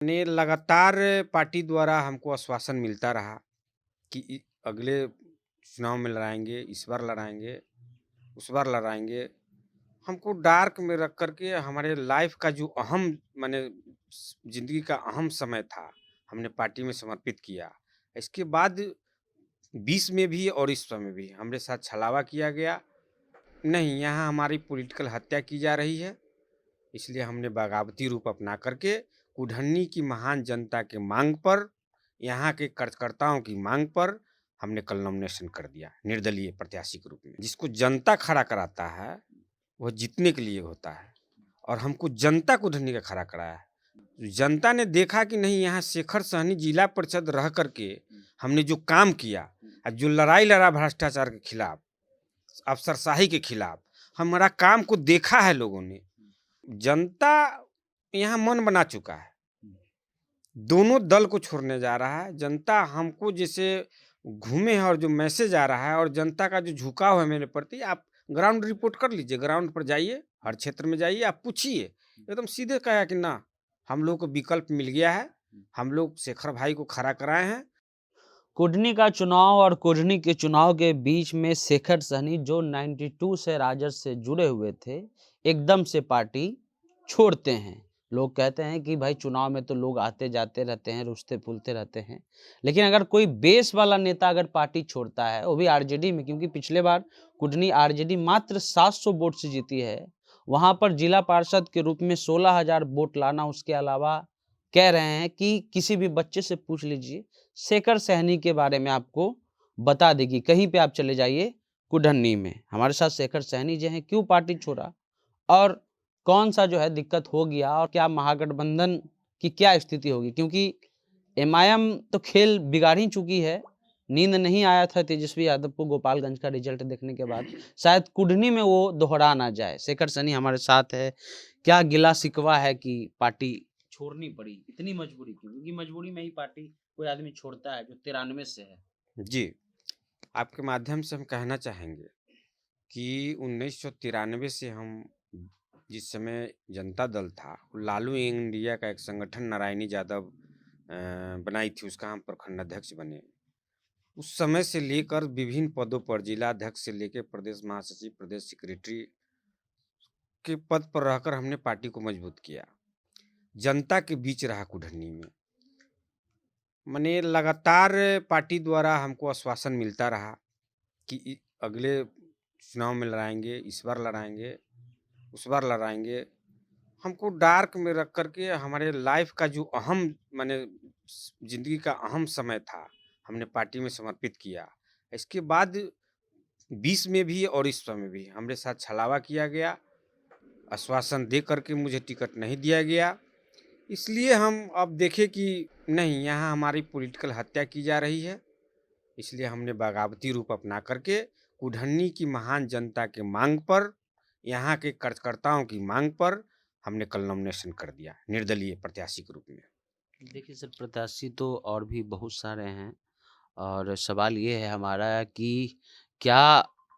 ने लगातार पार्टी द्वारा हमको आश्वासन मिलता रहा कि अगले चुनाव में लड़ाएंगे, इस बार लड़ाएंगे, उस बार लड़ाएंगे। हमको डार्क में रख करके हमारे लाइफ का जो अहम माने जिंदगी का अहम समय था, हमने पार्टी में समर्पित किया। इसके बाद 20 में भी और इस समय भी हमारे साथ छलावा किया गया। नहीं, यहाँ हमारी पॉलिटिकल हत्या की जा रही है। इसलिए हमने बगावती रूप अपना करके कुढ़न्नी की महान जनता के मांग पर, यहाँ के कार्यकर्ताओं की मांग पर हमने कल नॉमिनेशन कर दिया निर्दलीय प्रत्याशी के रूप में। जिसको जनता खड़ा कराता है वह जीतने के लिए होता है, और हमको जनता कुढ़न्नी का खड़ा कराया है। जनता ने देखा कि नहीं, यहाँ शेखर सहनी जिला परिषद रह करके हमने जो काम किया, जो लड़ाई लड़ा भ्रष्टाचार के खिलाफ, अफसरशाही के खिलाफ, हमारा काम को देखा है लोगों ने। जनता यहाँ मन बना चुका है, दोनों दल को छोड़ने जा रहा है। जनता हमको जैसे घूमे है, और जो मैसेज आ रहा है और जनता का जो झुकाव है मेरे प्रति, आप ग्राउंड रिपोर्ट कर लीजिए, ग्राउंड पर जाइए, हर क्षेत्र में जाइए, आप पूछिए, एकदम सीधे कहा कि ना, हम लोग को विकल्प मिल गया है, हम लोग शेखर भाई को खड़ा कराए हैं। कुढ़नी का चुनाव और कुढ़नी के चुनाव के बीच में शेखर सहनी जो 92 से राजद से जुड़े हुए थे, एकदम से पार्टी छोड़ते हैं। लोग कहते हैं कि भाई चुनाव में तो लोग आते जाते रहते हैं, रुसते फूलते रहते हैं, लेकिन अगर कोई बेस वाला नेता अगर पार्टी छोड़ता है, वो भी आरजेडी में, क्योंकि पिछले बार कुढ़नी आरजेडी मात्र 700 वोट से जीती है, वहां पर जिला पार्षद के रूप में 16,000 वोट लाना, उसके अलावा कह रहे हैं कि किसी भी बच्चे से पूछ लीजिए, शेखर सहनी के बारे में आपको बता देगी। कहीं पे आप चले जाइए कुढ़नी में, हमारे साथ शेखर सहनी जो हैं, क्यों पार्टी छोड़ा और कौन सा जो है दिक्कत हो गया, और क्या महागठबंधन की क्या स्थिति होगी, क्योंकि एमआईएम तो खेल बिगाड़ ही चुकी है। नींद नहीं आया था तेजस्वी यादव को गोपालगंज का रिजल्ट देखने के बाद, शायद कुढ़नी में वो दोहरा ना जाए। शेखर सहनी हमारे साथ है, क्या गिला शिकवा है कि पार्टी छोड़नी पड़ी, इतनी मजबूरी क्यों? क्योंकि मजबूरी में ही पार्टी कोई आदमी छोड़ता है जो 93 से है। जी, आपके माध्यम से हम कहना चाहेंगे कि 1993 से हम, जिस समय जनता दल था, लालू इंडिया का एक संगठन नारायणी यादव बनाई थी, उसका हम प्रखंड अध्यक्ष बने। उस समय से लेकर विभिन्न पदों पर, जिला अध्यक्ष से लेकर प्रदेश महासचिव, प्रदेश सेक्रेटरी के पद पर रहकर हमने पार्टी को मजबूत किया। जनता के बीच रहा कुढ़नी में। मैंने लगातार पार्टी द्वारा हमको आश्वासन मिलता रहा कि अगले चुनाव में लड़ाएंगे, इस बार लड़ाएंगे, उस बार लड़ाएंगे। हमको डार्क में रख करके हमारे लाइफ का जो अहम माने जिंदगी का अहम समय था, हमने पार्टी में समर्पित किया। इसके बाद 20 में भी और इस समय भी हमारे साथ छलावा किया गया, आश्वासन दे करके मुझे टिकट नहीं दिया गया। इसलिए हम अब देखें कि नहीं, यहाँ हमारी पॉलिटिकल हत्या की जा रही है। इसलिए हमने बगावती रूप अपना करके कुढ़न्नी की महान जनता के मांग पर, यहाँ के कार्यकर्ताओं की मांग पर हमने कल नॉमिनेशन कर दिया निर्दलीय प्रत्याशी के रूप में। देखिए सर, प्रत्याशी तो और भी बहुत सारे हैं, और सवाल ये है हमारा कि क्या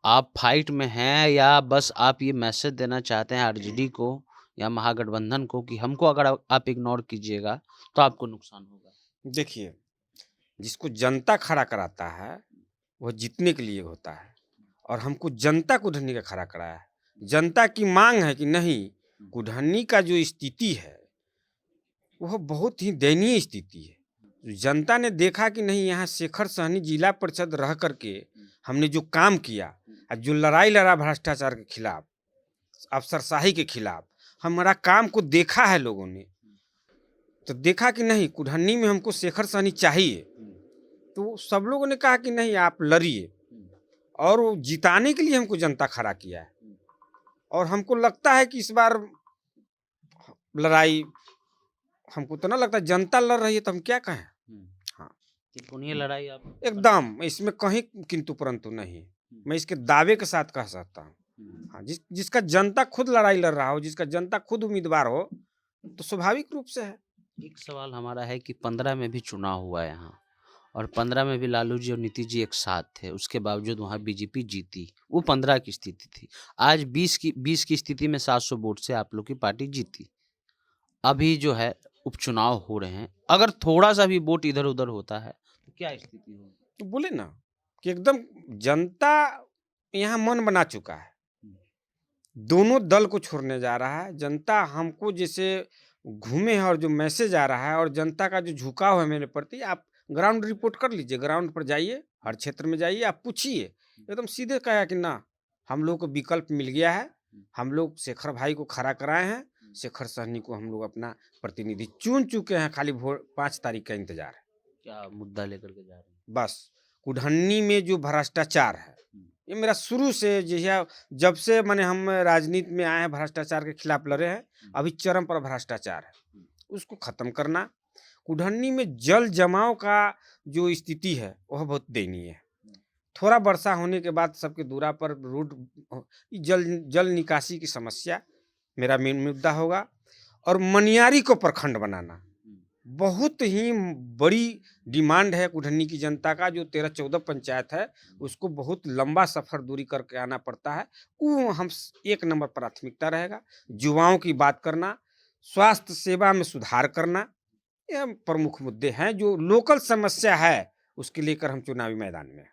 आप फाइट में हैं, या बस आप ये मैसेज देना चाहते हैं आरजेडी को या महागठबंधन को कि हमको अगर आप इग्नोर कीजिएगा तो आपको नुकसान होगा? देखिए, जिसको जनता खड़ा कराता है वह जीतने के लिए होता है, और हमको जनता कुढ़न्नी का खड़ा कराया है। जनता की मांग है कि नहीं, कुढ़न्नी का जो स्थिति है वह बहुत ही दयनीय स्थिति है। जनता ने देखा कि नहीं, यहाँ शेखर सहनी जिला परिषद रह करके हमने जो काम किया, जो लड़ाई लड़ा भ्रष्टाचार के खिलाफ, अफसरशाही के खिलाफ, हमारा काम को देखा है लोगों ने। तो देखा कि नहीं, कुढ़न्नी में हमको शेखर सहनी चाहिए, तो सब लोगों ने कहा कि नहीं, आप लड़िए, और वो जिताने के लिए हमको जनता खड़ा किया है। और हमको लगता है कि इस बार लड़ाई, हमको तो ना लगता, जनता लड़ रही है तो हम क्या कहें। हाँ, त्रिकोणीय लड़ाई आप एकदम, इसमें कहीं किंतु परंतु नहीं, मैं इसके दावे के साथ कह सकता हूँ। हाँ, जिसका जनता खुद लड़ाई लड़ रहा हो, जिसका जनता खुद उम्मीदवार हो, तो स्वाभाविक रूप से है। एक सवाल हमारा है कि 15 में भी चुनाव हुआ है यहाँ, और 15 में भी लालू जी और नीतीश जी एक साथ थे, उसके बावजूद वहाँ बीजेपी जीती। वो 15 की स्थिति थी। आज 20 की स्थिति में 700 वोट से आप लोग की पार्टी जीती। अभी जो है उपचुनाव हो रहे हैं, अगर थोड़ा सा भी वोट इधर उधर होता है तो क्या स्थिति होगी? तो बोले ना कि एकदम जनता यहाँ मन बना चुका है, दोनों दल को छोड़ने जा रहा है। जनता हमको जैसे घूमे है और जो मैसेज आ रहा है और जनता का जो झुकाव है मेरे प्रति, आप ग्राउंड रिपोर्ट कर लीजिए, ग्राउंड पर जाइए, हर क्षेत्र में जाइए, आप पूछिए, एकदम सीधे कहा कि ना हम लोग को विकल्प मिल गया है, हम लोग शेखर भाई को खड़ा कराए हैं, शेखर सहनी को हम लोग अपना प्रतिनिधि चुन चुके हैं, खाली वोट 5 तारीख का इंतजार है। क्या मुद्दा लेकर के जा रहे हैं? बस कुढ़न्नी में जो भ्रष्टाचार है, ये मेरा शुरू से जब से मैंने हम राजनीति में आए हैं भ्रष्टाचार के खिलाफ लड़े हैं, अभी चरम पर भ्रष्टाचार है, उसको खत्म करना। कुढ़न्नी में जल जमाव का जो स्थिति है वह बहुत दयनीय है। थोड़ा वर्षा होने के बाद सबके दूरा पर रोड जल जल निकासी की समस्या मेरा मेन मुद्दा होगा। और मनियारी को प्रखंड बनाना बहुत ही बड़ी डिमांड है कुढ़न्नी की जनता का। जो 13-14 पंचायत है उसको बहुत लंबा सफर दूरी करके आना पड़ता है, वो हम 1 नंबर प्राथमिकता रहेगा। युवाओं की बात करना, स्वास्थ्य सेवा में सुधार करना, ये प्रमुख मुद्दे हैं। जो लोकल समस्या है उसके लेकर हम चुनावी मैदान में हैं।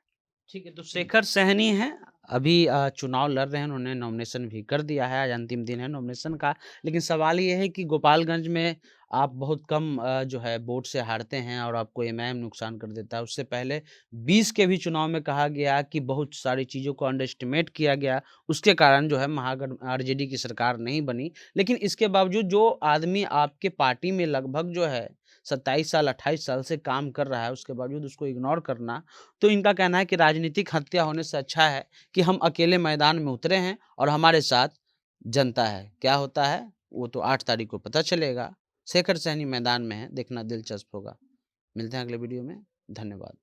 ठीक है, तो शेखर सहनी हैं, अभी चुनाव लड़ रहे हैं, उन्होंने नॉमिनेशन भी कर दिया है, आज अंतिम दिन है नॉमिनेशन का। लेकिन सवाल ये है कि गोपालगंज में आप बहुत कम जो है वोट से हारते हैं और आपको एमआईएम नुकसान कर देता है। उससे पहले 20 के भी चुनाव में कहा गया कि बहुत सारी चीज़ों को अंडर एस्टिमेट किया गया, उसके कारण जो है महागठ आरजेडी की सरकार नहीं बनी। लेकिन इसके बावजूद जो आदमी आपके पार्टी में लगभग जो है 27 साल 28 साल से काम कर रहा है, उसके बावजूद उसको इग्नोर करना, तो इनका कहना है कि राजनीतिक हत्या होने से अच्छा है कि हम अकेले मैदान में उतरे हैं और हमारे साथ जनता है। क्या होता है वो तो 8 तारीख को पता चलेगा। शेखर सहनी मैदान में है, देखना दिलचस्प होगा। मिलते हैं अगले वीडियो में। धन्यवाद।